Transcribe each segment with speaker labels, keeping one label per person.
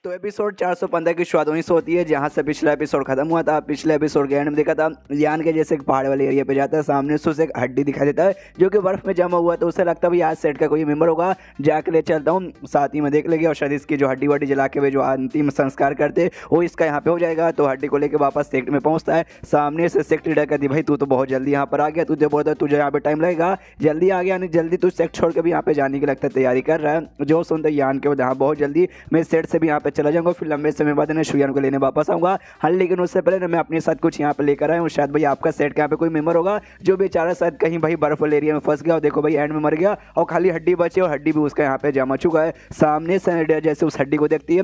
Speaker 1: तो एपिसोड 415 की शुरुआत वहीं से होती है जहां से पिछला एपिसोड खत्म हुआ था। पिछले एपिसोड के एंड में देखा था यान के जैसे एक पहाड़ वाले एरिया पे जाता है, सामने से उसे एक हड्डी दिखाई देता है जो कि बर्फ में जमा हुआ है। तो उसे लगता है भाई आज सेट का कोई मेंबर होगा, जाके ले चलता हूँ, साथ ही में देख लेंगे और शायद इसकी जो हड्डी वड्डी जला के वे जो अंतिम संस्कार करते वो इसका यहाँ पे हो जाएगा। तो हड्डी को लेकर वापस सेक्ट में पहुंचता है। सामने से सेक्ट लीडर कहती भाई तू तो बहुत जल्दी यहाँ पर आ गया, तुझे बोलता है तुझे यहाँ पे टाइम लगेगा, जल्दी आ गया यानी जल्दी तू सेक्ट छोड़ के भी यहाँ पे जाने की लगता है तैयारी कर रहा है। जो सुनते यान के यहाँ बहुत जल्दी मैं सेट से भी यहाँ पे चला जाऊंगा, फिर लंबे समय बाद शुयान को लेने वापस आऊंगा। हाँ लेकिन उससे पहले ना मैं अपने साथ कुछ यहाँ पे लेकर आया हूँ, शायद भाई आपका सेट के यहाँ पे कोई मेंबर होगा जो बेचारा शायद कहीं भाई बर्फ वाले एरिया में फंस गया और देखो भाई एंड में मर गया और खाली हड्डी बचे और हड्डी भी उसका यहाँ पे जमा चुका है। सामने से जैसे उस हड्डी को देखती है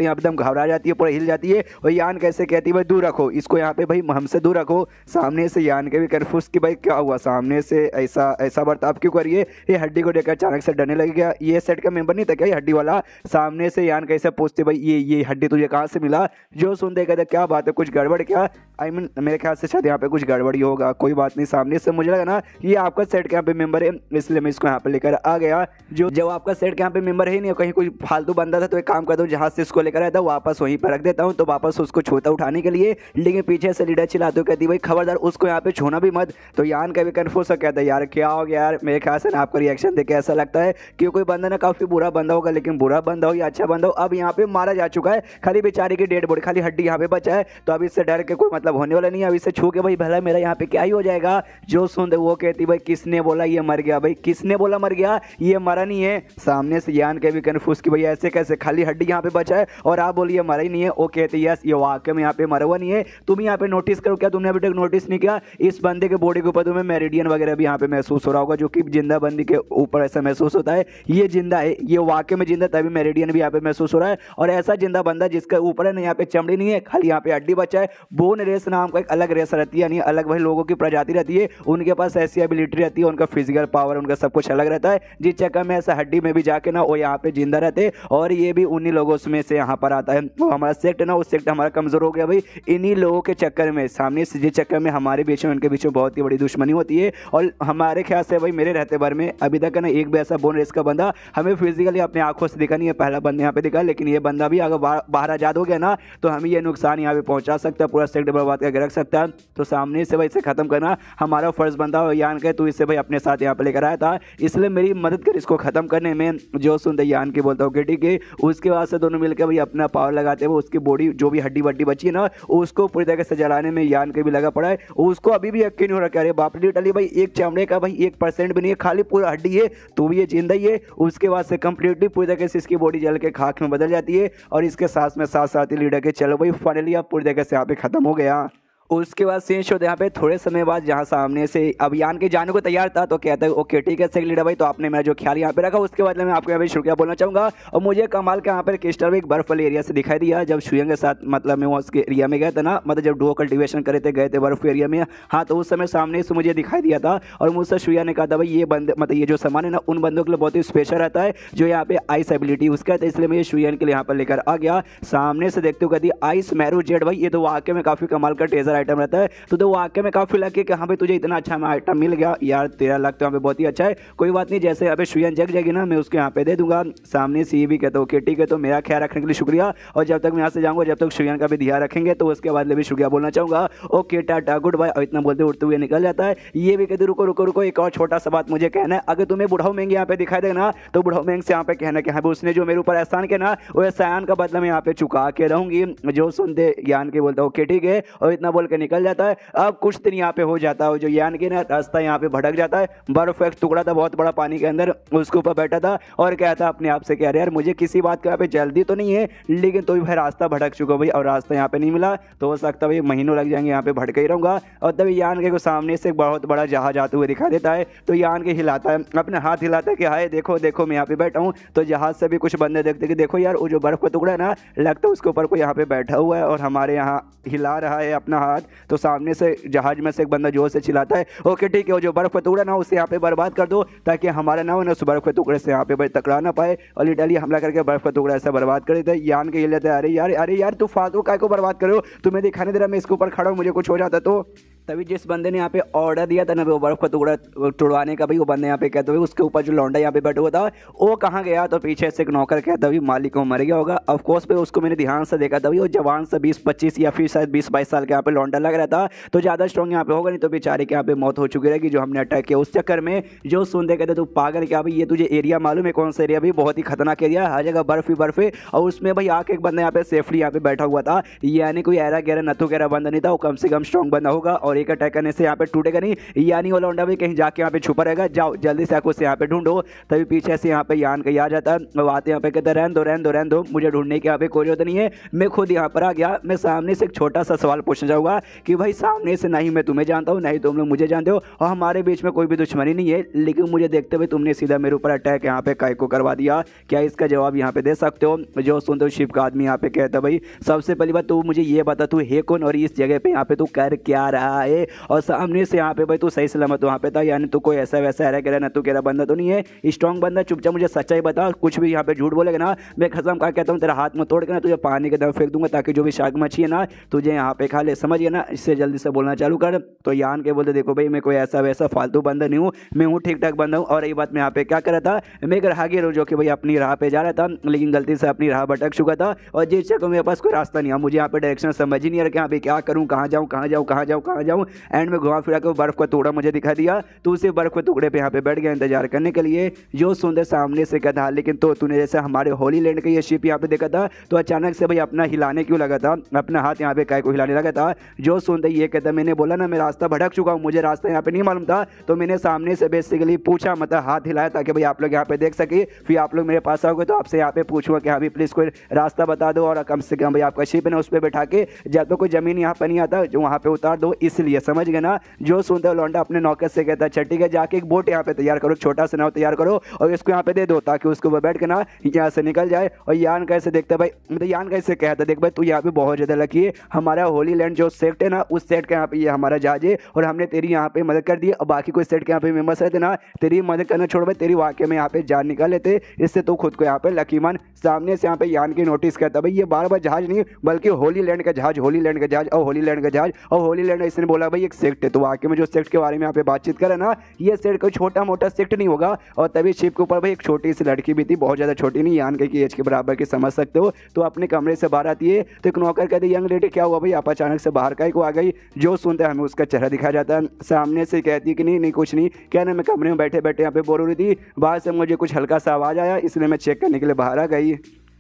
Speaker 1: एकदम घबरा जाती है, पूरा हिल जाती है और यान कैसे कहती है भाई दूर रखो इसको, यहाँ पे भाई हमसे दूर रखो। सामने से यान के भी कन्फ्यूज कि भाई क्या हुआ, सामने से ऐसा बर्ताव क्यों करिए। ये हड्डी को देखकर अचानक से डरने लग गया, ये सेट का मेंबर नहीं था क्या ये हड्डी वाला। सामने से यान कैसे पूछते भाई ये हड्डी तुझे कहाँ से मिला। जो सुनते कहते क्या बात है कुछ गड़बड़ क्या, मेरे ख्याल से शायद यहाँ पे कुछ गड़बड़ ही होगा, कोई बात नहीं। सामने से मुझे लगा ना ये आपका सेट के यहाँ पे मेंबर है इसलिए मैं इसको यहाँ पे लेकर आ गया। जो जब आपका सेट के यहाँ पे मेंबर है नहीं, कहीं कोई फालतू बंदा था तो एक काम करता हूँ जहाँ से इसको लेकर आया था वापस वहीं पर रख देता हूँ, तो वापस उसको छूता उठाने के लिए। लेकिन पीछे से लीडर चिल्लाते कहती भाई खबरदार उसको यहाँ पे छूना भी मत। तो यान का भी कन्फ्यूज कहता है यार क्या हो गया यार। मेरे ख्याल से ना आपका रिएक्शन देख के ऐसा लगता है कि कोई बंदा ना काफी बुरा बंदा होगा, लेकिन बुरा बंदा हो या अच्छा बंदा हो अब यहाँ पे मारा जा चुका है, खाली बेचारे की डेड बॉडी खाली हड्डी यहाँ पे बचा है। तो अब इससे डर के कोई मतलब होने वाला नहीं है, अब इससे छू के भाई भला मेरा यहाँ पे क्या ही हो जाएगा। जो सुन वो कहती भाई किसने बोला ये मर गया, भाई किसने बोला मर गया, ये मरा नहीं है। सामने से यान के भी कन्फ्यूज कि भाई ऐसे कैसे खाली हड्डी यहाँ पे बचा है और आप बोलिए मरा ही नहीं है। वो कहते यस ये वाकई में यहाँ पे मरा हुआ नहीं है, तुम यहाँ पे नोटिस करो, क्या तुमने अभी तक नोटिस नहीं किया इस बंदे के बॉडी के ऊपर तुम्हें मेरिडियन वगैरह भी यहाँ पे महसूस हो रहा होगा, जो कि जिंदा बंदी के ऊपर ऐसा महसूस होता है। ये जिंदा है, ये वाकई में जिंदा, तभी मेरिडियन भी यहाँ पे महसूस हो रहा है। और ऐसा जिंदा बंदा जिसका ऊपर है ना यहाँ पे चमड़ी नहीं है, खाली यहाँ पे हड्डी बचा है। बोन रेस नाम का एक अलग रेस रहती है, यानी अलग भाई लोगों की प्रजाति रहती है, उनके पास ऐसी एबिलिटी रहती है, उनका फिजिकल पावर उनका सब कुछ अलग रहता है, जिस चक्कर में ऐसा हड्डी में भी जाके ना वो यहाँ पे जिंदा रहते। और ये भी उन्हीं लोगों में से यहाँ पर आता है। वो हमारा सेक्ट है ना, वो सेक्ट हमारा कमजोर हो गया भाई इन्हीं लोगों के चक्कर में। सामने से जिस चक्कर में हमारे बीच में उनके बीच में बहुत ही बड़ी दुश्मनी होती है। और हमारे ख्याल से भाई मेरे रहते भर में अभी तक ना एक भी ऐसा बोन रेस का बंदा हमें फिजिकली अपने आंखों से दिखा नहीं है, पहला बंदा यहाँ पे दिखा। लेकिन ये बंदा भी अगर बाहर आजाद हो गया ना तो हमें ये नुकसान यहाँ पे पहुंचा सकता है, पूरा सेक्ट बर्बाद करके रख सकता है। तो सामने से भाई इसे खत्म करना हमारा फर्ज बनता है। यान के तू इसे भाई अपने साथ यहाँ पे लेकर आया था, इसलिए मेरी मदद कर इसको खत्म करने में। जो सुनते यान की बोलता हूँ कि ठीक है। उसके बाद से दोनों मिलकर भाई अपना पावर लगाते हुए उसकी बॉडी जो भी हड्डी वड्डी बची है ना उसको पूरी तरह से जलाने में यान के भी लगा पड़ा है। उसको अभी भी यकीन हो रहा है बाप लिटरली भाई एक चमड़े का भाई 1% भी नहीं है, खाली पूरा हड्डी है, तो भी ये जिंदा ही है। उसके बाद से कंप्लीटली पूरी तरह से इसकी बॉडी जल के खाक में बदल जाती है और इसके साथ में साथ साथ ही लीडर के चलो भाई फाइनली अब पूरी तरह से यहाँ पे खत्म हो गया। उसके बाद सीन शो यहाँ पे थोड़े समय बाद जहाँ सामने से अभियान के जाने को तैयार था तो कहता है ओके ठीक है सेक्ट लीडर भाई, तो आपने मेरा जो ख्याल यहाँ पे रखा उसके बाद मैं आपको यहाँ पे शुक्रिया बोलना चाहूँगा। और मुझे कमाल का यहाँ पर क्रिस्टल भी एक बर्फ वाले एरिया से दिखाई दिया जब शुयंग के साथ मतलब मैं उसके एरिया में गया था ना, मतलब जब डुओ कल्टिवेशन करे थे गए थे बर्फ एरिया में। हाँ तो उस समय सामने से मुझे दिखाई दिया था और मुझसे शुया ने कहा था भाई ये बंदे मतलब ये जो सामान है ना उन बंदों के लिए बहुत ही स्पेशल रहता है जो यहाँ पे आइस एबिलिटी उसका रहता है, इसलिए मैं ये शुयन के लिए यहाँ पर लेकर आ गया। सामने से देखते हो कहती आइस मैरू जेड भाई, ये तो वाकई में काफी कमाल का टेजर आइटम रहता है। तो वाकई में काफी लगे कि हाँ भाई तुझे इतना अच्छा आइटम मिल गया यार, 13 लाख तो यहाँ पे बहुत ही अच्छा है। कोई बात नहीं, जैसे अभी शुयन जग जाएगी ना मैं उसके यहाँ पे दे दूंगा। सामने से ये भी कहता हूँ कि ठीक है, तो मेरा ख्याल रखने के लिए शुक्रिया और जब तक मैं यहाँ से जाऊँगा जब तक शुयन का भी ध्यान रखेंगे तो उसके बाद भी शुक्रिया बोलना चाहूँगा। Okay tata good bye. और इतना बोलते उठते हुए निकल जाता है। ये भी कहते रुको रुको रुको, एक और छोटा सा बात मुझे कहना है, अगर तुम्हें बुढ़ाऊ मेंग यहाँ पे दिखाई देना तो बुढ़ाऊ मेंग से यहाँ पे कहना कि हाँ उसने जो मेरे ऊपर एहसान किया ना वो एहसान का बदला मैं यहाँ पे चुका के रहूंगी। जो सुनते यान के बोलता ओके ठीक है और इतना बोल के निकल जाता है। अब कुछ दिन यहाँ पे हो जाता है, जो यान के ना रास्ता यहाँ पे भटक जाता है। बर्फ एक टुकड़ा था बहुत बड़ा पानी के अंदर, उसके ऊपर बैठा था और कहता अपने आप से कह रहे यार मुझे किसी बात का यहाँ पे जल्दी तो नहीं है, लेकिन तो भी भाई रास्ता भटक चुका भाई और रास्ता यहाँ पे नहीं मिला तो हो सकता भाई महीनों लग जाएंगे यहाँ पे भटके ही रहूंगा। और तभी यान के को सामने से एक बहुत बड़ा जहाज आते हुए दिखा देता है। तो यान के हिलाता है अपने हाथ हिलाता है कि हाय देखो देखो मैं यहाँ पे बैठा हूँ। तो जहाज से भी कुछ बंदे देखते कि देखो यार वो जो बर्फ का टुकड़ा है ना लगता है उसके ऊपर कोई यहाँ पे बैठा हुआ है और हमारे यहाँ हिला रहा है अपना हाथ। तो सामने से जहाज में से एक बंदा जोर से चिल्लाता है ओके ठीक है वो जो बर्फ का टुकड़ा ना उसे यहाँ पे बर्बाद कर दो ताकि हमारा ना हो ना उस बर्फ के टुकड़े से यहाँ पे भाई टकरा ना पाए और इटाली हमला करके बर्फ का टुकड़ा ऐसा बर्बाद कर देता है। यान के ये लेते हैं अरे यार तू फालतू काय को बर्बाद कर रहे हो, तुम्हें दिखाने दे रहा मैं इसके ऊपर खड़ा हूँ, मुझे कुछ हो जाता तो तभी जिस बंदे ने यहाँ पे ऑर्डर दिया था ना वो बर्फ का टुकड़ा तोड़वाने का, भाई वो बंदे यहाँ पे कहते हुए उसके ऊपर जो लौंडा यहाँ पे बैठा हुआ था वो कहाँ गया, तो पीछे से एक नौकर कहता हुई मालिक को मर गया होगा। ऑफ कोर्स पे उसको मैंने ध्यान से देखा था, वो जवान से 20-25 या फिर शायद 20-22 साल का यहाँ पे लौंडा लग रहा था, तो ज़्यादा स्ट्रॉन्ग यहाँ पे होगा नहीं, तो बेचारे के यहाँ पे मौत हो चुकी रहेगी जो हमने अटैक किया उस चक्कर में। जो सुनते कहते तू पागल क्या भाई, ये तुझे एरिया मालूम है कौन सा एरिया, भाई बहुत ही खतरनाक एरिया, हर जगह बर्फ ही बर्फ है। और उसमें भाई आके एक बंदा यहाँ पे सेफली यहाँ पे बैठा हुआ था, यानी कोई ऐरा गहरा नथु गहरा बंदा नहीं था, वो कम से कम स्ट्रॉन्ग बंदा होगा और एक अटैक करने से यहाँ पे टूटेगा नहीं, यानी वो लौंडा भी कहीं जाके यहाँ पे छुपा रहेगा। जाओ जल्दी से आको से यहाँ पे ढूंढो। तभी पीछे से यहाँ पे यान कहीं आ जाता है, वो आते यहाँ पे कहते रहन दो रहन दो रहन दो, मुझे ढूंढने की यहाँ पे कोई जरूरत नहीं है, मैं खुद यहाँ पर आ गया। मैं सामने से एक छोटा सा सवाल पूछना चाहूँगा कि भाई सामने से नहीं मैं तुम्हें जानता हूँ नहीं तुम लोग मुझे जानते हो और हमारे बीच में कोई भी दुश्मनी नहीं है, लेकिन मुझे देखते हुए तुमने सीधा मेरे ऊपर अटैक यहाँ पे काय को करवा दिया, क्या इसका जवाब यहाँ पे दे सकते हो? जो सुनते हो शिप का आदमी यहाँ पे कहता भाई सबसे पहली बात तू मुझे ये बता तू है कौन और इस जगह पे यहाँ पे तू कर क्या रहा है? और सामने से यहाँ पे भाई तू सही सलामत वहाँ पे था, यानी तू कोई ऐसा वैसा है कह ना तू कह बंदा तो नहीं है, स्ट्रॉन्ग बंदा, चुपचाप मुझे सच्चाई बता, कुछ भी यहाँ पे झूठ बोलेगा ना मैं कसम खा कहता हूँ तेरा हाथ में तोड़ के ना तुझे पानी के दम फेंक दूंगा, ताकि जो भी शाक मछली है ना तुझे यहाँ पे खा ले, समझ गया ना? इससे जल्दी से बोलना चालू कर। तो यान के बोलते देखो भाई मैं कोई ऐसा वैसा फालतू बंदा नहीं हूँ, मैं हूँ ठीक ठाक बंदा हूँ। और यही बात मैं यहाँ पे क्या कर रहा था, मैं एक राहगीर हूँ जो कि भाई अपनी राह पे जा रहा था, लेकिन गलती से अपनी राह भटक चुका था और जिस जगह मेरे पास कोई रास्ता नहीं है, मुझे यहाँ पे डायरेक्शन समझ ही नहीं आ रहा कि यहाँ पे क्या करूँ, कहाँ जाऊँ कहाँ जाऊँ कहाँ जाऊँ कहाँ जाऊँ। एंड में घुमा फिरा के बर्फ का टुकड़ा मुझे दिखा दिया, तो उसी बर्फ के टुकड़े पे यहाँ पे बैठ गया इंतजार करने के लिए। जो सुंदर सामने से कहा था लेकिन तो तूने जैसे हमारे होली लैंड का ये शिप यहाँ पे देखा था तो अचानक से भाई अपना हिलाने क्यों लगा था, अपना हाथ यहाँ पे काय को हिलाने लगा था? जो सुनते ये कहता मैंने बोला ना मैं रास्ता भटक चुका हूँ, मुझे रास्ता यहाँ पे नहीं मालूम था, तो मैंने सामने से बेसिकली पूछा, मतलब हाथ हिलाया ताकि भाई आप लोग यहाँ पे देख सके, फिर आप लोग मेरे पास आओगे तो आपसे यहाँ पे पूछूंगा कि हाँ भाई प्लीज़ कोई रास्ता बता दो और कम से कम भाई आपका शिप है ना उस पर बैठा के जब तक कोई ज़मीन यहाँ पर नहीं आता जो वहाँ पे उतार दो, इसलिए समझ गए ना? जो सुनते लौंडा अपने नौकर से कहता है ठीक है जाके एक बोट यहाँ पे तैयार करो, छोटा सा नाव तैयार करो और इसको यहाँ पे दे दो ताकि उसको बैठ के ना यहाँ से निकल जाए। और यान कैसे देखता है भाई, मतलब यान कैसे कहता देख भाई तू यहाँ पे बहुत ज़्यादा लकी है, हमारा होली लैंड जो सेट है ना उस सेट के यहाँ पे ये हमारा जहाज है और हमने तेरी यहाँ पे मदद कर दी और बाकी कोई सेट के यहाँ पे मेम्बर्स रहते ना तेरी मदद करना छोड़ भाई तेरी वाकई में यहाँ पे जान निकाल लेते, इससे तू खुद को यहाँ पे लकी मान। सामने से यहाँ पे यान की नोटिस करता भाई ये बार बार जहाज नहीं बल्कि होली लैंड का जहाज, होली लैंड का जहाज और होली लैंड का जहाज और होली लैंड। इसने बोला भाई एक सेक्ट है, तो वाकई में जो सेक्ट के बारे में यहाँ पे बातचीत करे ना ये सेक्ट कोई छोटा मोटा सेक्ट नहीं होगा। और तभी शिप के ऊपर भाई एक छोटी सी लड़की भी थी, बहुत ज़्यादा छोटी नहीं, यान की एज के बराबर की समझ सकते हो, तो अपने कमरे से बाहर आती है तो एक नौकर कहते यंग लेडी क्या हुआ भाई आप अचानक से बाहर का को आ गई? जो सुनते हमें उसका चेहरा दिखाया जाता है, सामने से कहती है कि नहीं नहीं कुछ नहीं, क्या ना मैं कमरे में बैठे बैठे यहाँ पे बोर हो रही थी, बाहर से मुझे कुछ हल्का सा आवाज़ आया इसलिए मैं चेक करने के लिए बाहर आ गई।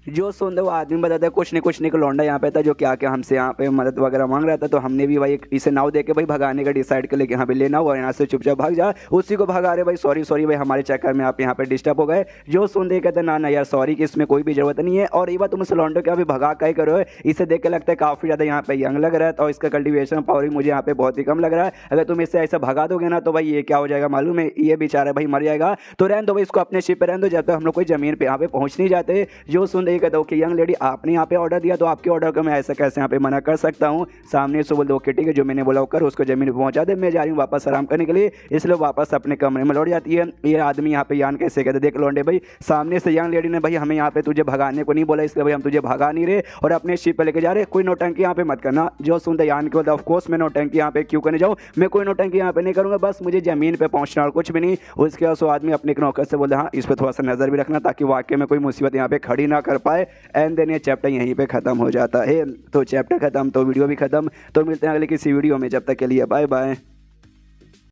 Speaker 1: जो सुनते वो आदमी बताता है कुछ नहीं लौंडा यहाँ पे था जो क्या क्या हमसे यहाँ पे मदद वगैरह मांग रहा था, तो हमने भी भाई इसे नाव दे के भाई भगाने का डिसाइड कर लिया कि यहाँ पे लेना हुआ यहाँ से चुपचाप भाग जा। उसी को भगा रहे भाई सॉरी भाई हमारे चक्कर में आप यहाँ पे डिस्टर्ब हो गए। जो सुनते कहते ना यार सॉरी कि इसमें कोई भी जरूरत नहीं है। और ये बात तुम इस लौंडो के यहाँ पे भगा का ही करो, इसे देख के लगता है काफ़ी ज़्यादा यहाँ पे यंग लग रहा है और इसका कल्टिवेशन पावर मुझे यहाँ पे बहुत ही कम लग रहा है। अगर तुम इससे ऐसा भगा दोगे ना तो भाई ये क्या हो जाएगा मालूम है, ये बेचारा भाई मर जाएगा। तो रहने दो भाई इसको अपने शिप पे रहने दो जब तक हम लोग कोई ज़मीन पे यहाँ पे पहुँच नहीं जाते। जो सुनते कहते हो कि यंग लेडी आपने यहाँ पे ऑर्डर दिया तो आपके ऑर्डर को मैं ऐसा कैसे यहाँ पे मना कर सकता हूँ? सामने से बोल दो ओके ठीक है जो मैंने बोला कर उसको जमीन पे पहुँचा दे, मैं जा रही हूँ वापस आराम करने के लिए। इसलिए वापस अपने कमरे में लौट जाती है। ये आदमी यहाँ पे यान कैसे कहते देख लौंडे भाई सामने से यंग लेडी ने भाई हमें यहाँ पे तुझे भगाने को नहीं बोला इसलिए भाई हम तुझे भगा नहीं रहे और अपने शिप पे लेके जा रहे, कोई नौटंकी यहाँ पे मत करना। जो सुनते यान के बोलता ऑफकोर्स मैं नौटंकी यहाँ पे क्यों करने जाऊँ, मैं कोई नौटंकी यहाँ पे नहीं करूँगा, बस मुझे जमीन पे पहुँचना और कुछ भी नहीं। उसके बाद वो आदमी अपने नौकर से बोलता हाँ इस पर थोड़ा सा नजर भी रखना ताकि वाकई में कोई मुसीबत यहाँ पे खड़ी ना कर पाए। एंड देन ये चैप्टर यहीं पे खत्म हो जाता है। तो चैप्टर खत्म तो वीडियो भी खत्म। तो मिलते हैं अगले किसी वीडियो में, जब तक के लिए बाय बाय।